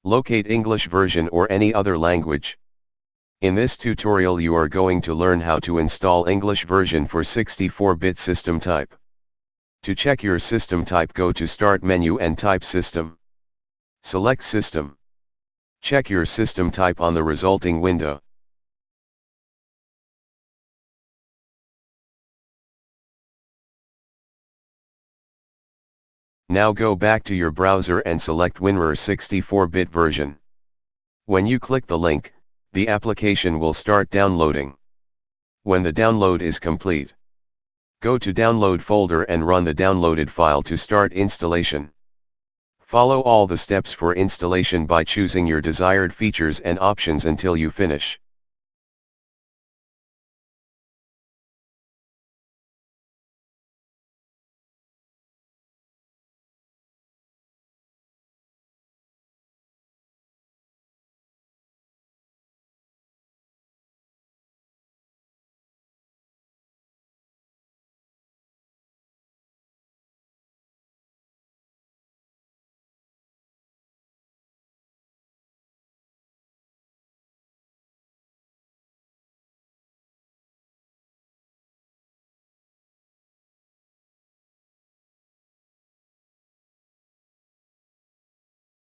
Locate English version or any other language. In this tutorial you are going to learn how to install English version for 64-bit system type. To check your system type, go to Start menu and type System. Select System. Check your system type on the resulting window. Now go back to your browser and select WinRAR 64-bit version. When you click the link, the application will start downloading. When the download is complete, go to Download folder and run the downloaded file to start installation. Follow all the steps for installation by choosing your desired features and options until you finish.